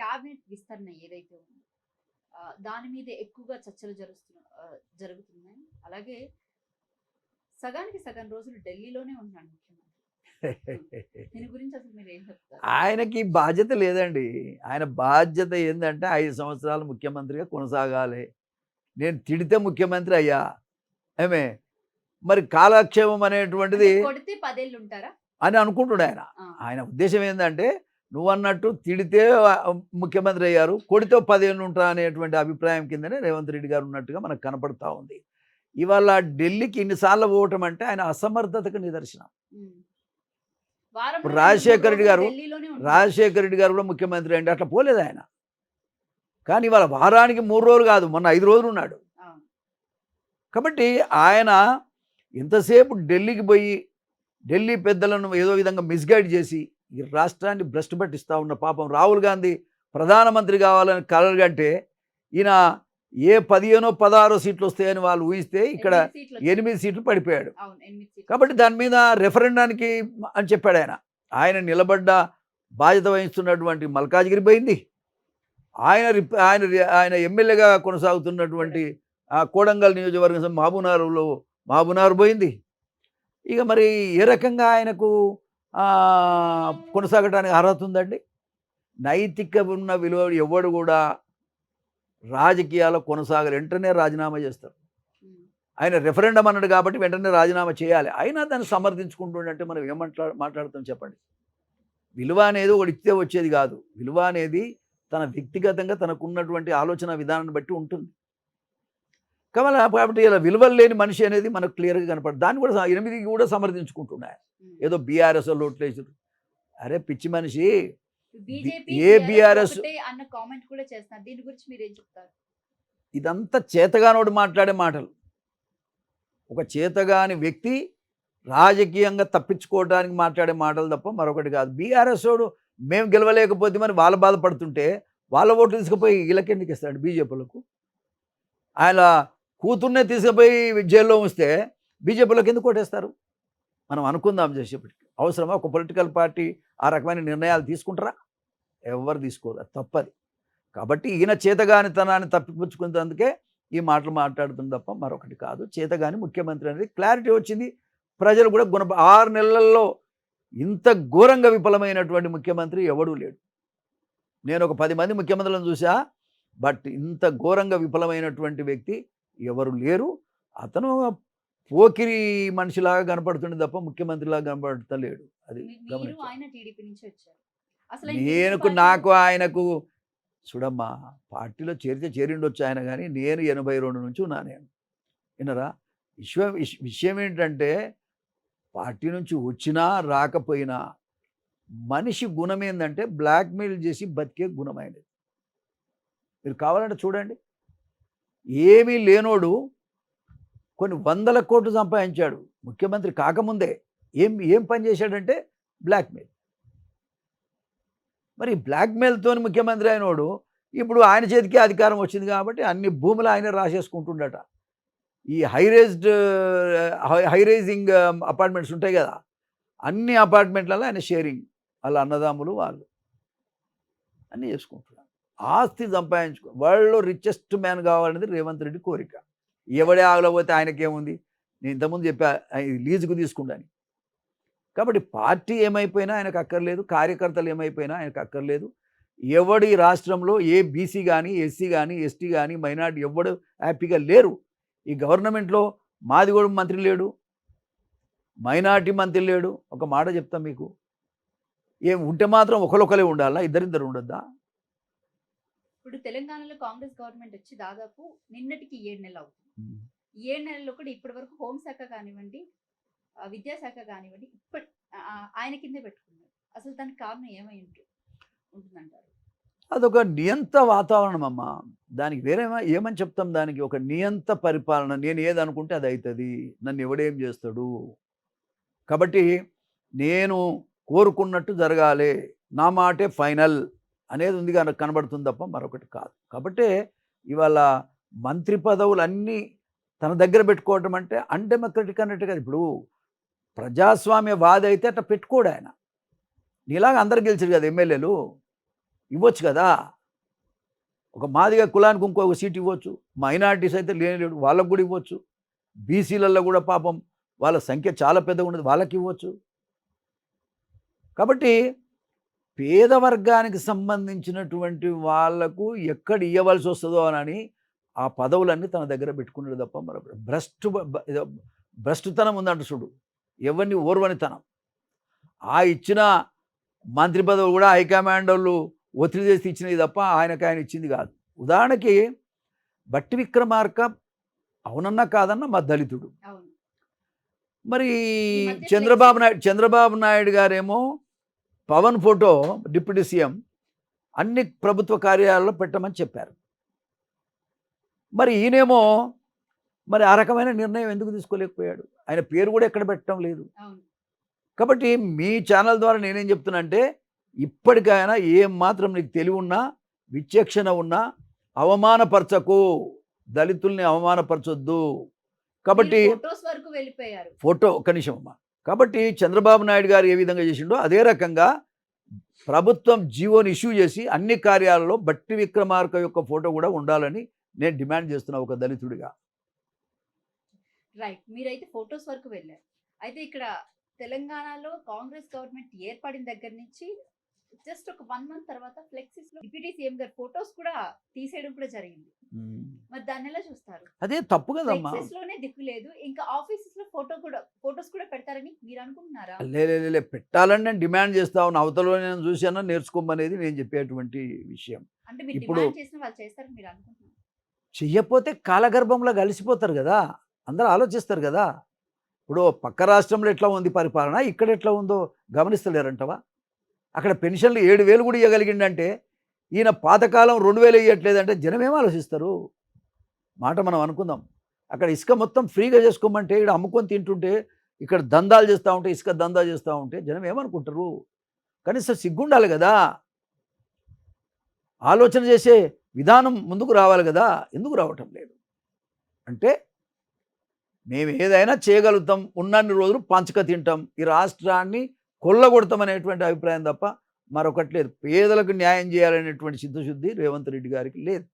Cabinet విస్తరణ ఏదైతే ఉందో దాని మీద ఎక్కువగా చర్చలు జరుగుతున్నాయి. అలాగే సగానికి సగం రోజులు ఢిల్లీలోనే ఉంటున్నాడు ముఖ్యమంత్రి. దీని గురించి అసలు మీరు ఏం చెప్తారు? ఆయనకి బాధ్యత లేదండి. ఆయన బాధ్యత ఏందంటే 5 సంవత్సరాలు ముఖ్యమంత్రిగా కొనసాగాలి. నేను తిడితే ముఖ్యమంత్రి అయ్యా. ఏమే మరి కాలక్షేమం అనేటువంటిది కొడితే 10 ఏళ్ళు ఉంటారా అని అనుకుంటున్నాడు ఆయన. ఆయన ఉద్దేశం ఏంటంటే నువ్వన్నట్టు తిడితే ముఖ్యమంత్రి అయ్యారు, కొడితే 10 ఏళ్ళు ఉంటా అనేటువంటి అభిప్రాయం కిందనే రేవంత్ రెడ్డి గారు ఉన్నట్టుగా మనకు కనపడతా ఉంది. ఇవాళ ఢిల్లీకి ఇన్నిసార్లు పోవటం అంటే ఆయన అసమర్థతకు నిదర్శనం. ఇప్పుడు రాజశేఖర రెడ్డి గారు కూడా ముఖ్యమంత్రి అంటే అట్లా పోలేదు ఆయన. కానీ ఇవాళ వారానికి 3 రోజులు కాదు, మొన్న 5 రోజులు ఉన్నాడు. కాబట్టి ఆయన ఎంతసేపు ఢిల్లీకి పోయి ఢిల్లీ పెద్దలను ఏదో విధంగా మిస్గైడ్ చేసి ఈ రాష్ట్రాన్ని భ్రష్టు పట్టిస్తూ ఉన్న పాపం రాహుల్ గాంధీ ప్రధానమంత్రి కావాలని కలగంటే ఈయన ఏ 15 16 సీట్లు వస్తాయని వాళ్ళు ఊహిస్తే ఇక్కడ 8 సీట్లు పడిపోయాడు. కాబట్టి దాని మీద రెఫరెండానికి అని చెప్పాడు ఆయన. ఆయన నిలబడ్డ బాధ్యత వహిస్తున్నటువంటి మల్కాజ్గిరి పోయింది. ఆయన ఆయన ఆయన ఎమ్మెల్యేగా కొనసాగుతున్నటువంటి కోడంగల్ నియోజకవర్గం మహబూబ్నగర్ పోయింది. ఇక మరి ఏ రకంగా ఆయనకు కొనసాగడానికి అర్హత ఉందండి? నైతిక ఉన్న విలువ ఎవడు కూడా రాజకీయాల్లో కొనసాగలు వెంటనే రాజీనామా చేస్తారు. ఆయన రెఫరెండం అన్నాడు కాబట్టి వెంటనే రాజీనామా చేయాలి. అయినా దాన్ని సమర్థించుకుంటుండంటే మనం ఏం మాట్లాడుతాం చెప్పండి? విలువ అనేది ఒకటి ఇస్తే వచ్చేది కాదు. విలువ అనేది తన వ్యక్తిగతంగా తనకున్నటువంటి ఆలోచన విధానాన్ని బట్టి ఉంటుంది. కాబట్టి ఇలా విలువలు లేని మనిషి అనేది మనకు క్లియర్గా కనపడదు. దాన్ని కూడా 8 కూడా సమర్థించుకుంటున్నాయి. ఏదో బీఆర్ఎస్ లోట్లేసారు. అరే పిచ్చి మనిషి, ఏ బీఆర్ఎస్ అన్న కామెంట్ కూడా చేస్తున్నారు. దీని గురించి మీరు ఏం చెప్తారు? ఇదంతా చేతగానోడు మాట్లాడే మాటలు. ఒక చేతగాని వ్యక్తి రాజకీయంగా తప్పించుకోవడానికి మాట్లాడే మాటలు తప్ప మరొకటి కాదు. బీఆర్ఎస్ వాడు మేము గెలవలేకపోతే మరి వాళ్ళు బాధపడుతుంటే వాళ్ళ ఓట్లు తీసుకుపోయి వీళ్ళకెందుకు ఇస్తాడు బీజేపీలకు? ఆయన కూతుర్నే తీసుకుపోయి జైల్లో ఉంచితే బీజేపీలోకి ఎందుకు కొట్టేస్తారు? మనం అనుకుందాం చేసేప్పటికి. అవసరమా? ఒక పొలిటికల్ పార్టీ ఆ రకమైన నిర్ణయాలు తీసుకుంటారా? ఎవరు తీసుకోరు, అది తప్పది. కాబట్టి ఈయన చేతగానితనాన్ని తప్పిపుచ్చుకునేందుకే ఈ మాటలు మాట్లాడుతుంది తప్ప మరొకటి కాదు. చేతగాని ముఖ్యమంత్రి అనేది క్లారిటీ వచ్చింది. ప్రజలు కూడా 6 నెలల్లో ఇంత ఘోరంగా విఫలమైనటువంటి ముఖ్యమంత్రి ఎవడూ లేడు. నేను ఒక 10 మంది ముఖ్యమంత్రులను చూసా, బట్ ఇంత ఘోరంగా విఫలమైనటువంటి వ్యక్తి ఎవరు లేరు. అతను పోకిరి మనిషిలాగా కనపడుతుండే తప్ప ముఖ్యమంత్రిలాగా కనపడతలేడు. అది నాకు ఆయనకు చూడమ్మా, పార్టీలో చేరిండొచ్చు ఆయన, కానీ నేను 82 నుంచి ఉన్నా. నేను విన్నరా? విషయం ఏంటంటే పార్టీ నుంచి వచ్చినా రాకపోయినా మనిషి గుణం ఏంటంటే బ్లాక్మెయిల్ చేసి బతికే గుణమైనది. మీరు కావాలంటే చూడండి, ఏమీ లేనోడు కొన్ని 100 కోట్లు సంపాదించాడు ముఖ్యమంత్రి కాకముందే. ఏం పని చేశాడంటే బ్లాక్మెయిల్. మరి బ్లాక్మెయిల్తో ముఖ్యమంత్రి అయినోడు ఇప్పుడు ఆయన చేతికి అధికారం వచ్చింది కాబట్టి అన్ని భూములు ఆయన రాసేసుకుంటుండట. ఈ హైరైజింగ్ అపార్ట్మెంట్స్ ఉంటాయి కదా, అన్ని అపార్ట్మెంట్లలో ఆయన షేరింగ్, వాళ్ళ అన్నదమ్ములు వాళ్ళు అన్నీ చేసుకుంటున్నారు. ఆస్తి సంపాదించుకో, వరల్డ్లో రిచెస్ట్ మ్యాన్ కావాలనేది రేవంత్ రెడ్డి కోరిక. ఎవడే ఆగలేకపోతే ఆయనకేముంది? నేను ఇంతకుముందు చెప్పా లీజుకు తీసుకుంటాను. కాబట్టి పార్టీ ఏమైపోయినా ఆయనకు అక్కర్లేదు, కార్యకర్తలు ఏమైపోయినా ఆయనకు అక్కర్లేదు. ఎవడి రాష్ట్రంలో ఏ బీసీ కానీ, ఎస్సీ కానీ, ఎస్టీ కానీ, మైనార్టీ ఎవడు హ్యాపీగా లేరు. ఈ గవర్నమెంట్లో మాదిగోడు మంత్రి లేడు, మైనార్టీ మంత్రి లేడు. ఒక మాట చెప్తాం మీకు, ఏం ఉంటే మాత్రం ఒకరొకరే ఉండాలా? ఇద్దరిద్దరు ఉండొద్దా? ఇప్పుడు తెలంగాణలో కాంగ్రెస్ గవర్నమెంట్ వచ్చి దాదాపు నిన్నటికి 7 నెలలు అవుతుంది. 7 నెలల్లో కూడా ఇప్పటి వరకు హోంశాఖ కానివ్వండి, విద్యాశాఖ కానివ్వండి ఆయన కిందే పెట్టుకున్నారు. అసలు దానికి కారణం ఏమై ఉంటుందంటారు? అదొక నియంత వాతావరణం అమ్మ. దానికి వేరే ఏమని చెప్తాం? దానికి ఒక నియంత పరిపాలన. నేను ఏదనుకుంటే అది అవుతుంది, నన్ను ఎవడేం చేస్తాడు. కాబట్టి నేను కోరుకున్నట్టు జరగాలి, నా మాటే ఫైనల్ అనేది ఉంది కనబడుతుంది తప్ప మరొకటి కాదు. కాబట్టి ఇవాళ మంత్రి పదవులన్నీ తన దగ్గర పెట్టుకోవటం అంటే అన్డెమోక్రటిక్ అన్నట్టు కదా. ఇప్పుడు ప్రజాస్వామ్యవాది అయితే అట్లా పెట్టుకోడు ఆయన. నీలాగా అందరు గెలిచారు కదా ఎమ్మెల్యేలు, ఇవ్వచ్చు కదా. ఒక మాదిగ కులానికి ఇంకొక సీట్ ఇవ్వచ్చు, మైనారిటీస్ అయితే లేని వాళ్ళకు కూడా ఇవ్వచ్చు, బీసీలలో కూడా పాపం వాళ్ళ సంఖ్య చాలా పెద్దగా ఉన్నది, వాళ్ళకి ఇవ్వచ్చు. కాబట్టి పేద వర్గానికి సంబంధించినటువంటి వాళ్లకు ఎక్కడ ఇవ్వవలసి వస్తుందో అని ఆ పదవులన్నీ తన దగ్గర పెట్టుకున్నాడు తప్ప మరొకటి భ్రష్టుతనం ఉందంట చూడు, ఎవరిని ఓర్వనితనం. ఆ ఇచ్చిన మంత్రి పదవులు కూడా హైకమాండ్ వాళ్ళు ఒత్తిడి చేసి ఇచ్చినవి తప్ప ఆయన ఇచ్చింది కాదు. ఉదాహరణకి బట్టి విక్రమార్క అవునన్నా కాదన్నా మా దళితుడు. మరి చంద్రబాబు నాయుడు గారేమో పవన్ ఫోటో డిప్యూటీ సీఎం అన్ని ప్రభుత్వ కార్యాలయాల్లో పెట్టమని చెప్పారు. మరి ఈయనేమో మరి ఆ రకమైన నిర్ణయం ఎందుకు తీసుకోలేకపోయాడు? ఆయన పేరు కూడా ఎక్కడ పెట్టడం లేదు. కాబట్టి మీ ఛానల్ ద్వారా నేనేం చెప్తున్నా అంటే, ఇప్పటికైనా ఏం మాత్రం నీకు తెలివి ఉన్నా, విచక్షణ ఉన్నా అవమానపరచకు, దళితుల్ని అవమానపరచొద్దు. కాబట్టి ఫోటో ఒక్క నిమిషం అమ్మా. కాబట్టి చంద్రబాబు నాయుడు గారు ఏ విధంగా చేసిండో అదే రకంగా ప్రభుత్వం జీవోని ఇష్యూ చేసి అన్ని కార్యాలలో బట్టి విక్రమార్క యొక్క ఫోటో కూడా ఉండాలని నేను డిమాండ్ చేస్తున్నా ఒక దళితుడిగా. రైట్, మీరైతే ఫొటోస్ వరకు వెళ్ళారు. అయితే ఇక్కడ తెలంగాణలో కాంగ్రెస్ గవర్నమెంట్ ఏర్పడిన దగ్గర నుంచి జస్ట్ ఒక 1 month తర్వాత ఫ్లెక్సీస్ లో డిప్యూటీ సీఎం గారి ఫొటోస్ కూడా తీసేయడం కూడా జరిగింది. మరి దాన్ని ఎలా చూస్తారు? అదే తప్పు కదమ్మా. ఫ్లెక్సీస్ లోనే దిక్కు లేదు, ఇంకా ఆఫీసెస్ లో ఫొటోస్ కూడా పెడతారని మీరు అనుకుంటున్నారా? లే పెట్టాలని నేను డిమాండ్ చేస్తా ఉన్నా. అవతల నేను చూసాను, నేర్చుకోమనేది నేను చెప్పేటువంటి విషయం. అంటే మీరు డిమాండ్ చేసిన వాళ్ళు చేస్తారని మీరు అనుకుంటున్నారు? చెయ్యపోతే కాలగర్భంలో కలిసిపోతారు కదా, అందరూ ఆలోచిస్తారు కదా. ఇప్పుడు పక్క రాష్ట్రంలో ఎట్లా ఉంది పరిపాలన, ఇక్కడ ఎట్లా ఉందో గమనిస్తలేరంటవా? అక్కడ పెన్షన్లు 7,000 కూడా ఇవ్వగలిగిండంటే ఈయన పాతకాలం 2,000 ఇవ్వట్లేదంటే జనం ఏం ఆలోచిస్తారు? మాట మనం అనుకుందాం. అక్కడ ఇసుక మొత్తం ఫ్రీగా చేసుకోమంటే ఇక్కడ అమ్ముకొని తింటుంటే, ఇక్కడ దందాలు చేస్తూ ఉంటే, ఇసుక దందా చేస్తూ ఉంటే జనం ఏమనుకుంటారు? కనీసం సిగ్గుండాలి కదా, ఆలోచన చేసే విధానం ముందుకు రావాలి కదా. ఎందుకు రావటం లేదు అంటే, మేము ఏదైనా చేయగలుగుతాం, ఉన్నన్ని రోజులు పంచక తింటాం, ఈ రాష్ట్రాన్ని కొల్లగొడతామనేటువంటి అభిప్రాయం తప్ప మరొకటి లేదు. పేదలకు న్యాయం చేయాలనేటువంటి చిత్తశుద్ధి రేవంత్ రెడ్డి గారికి లేదు.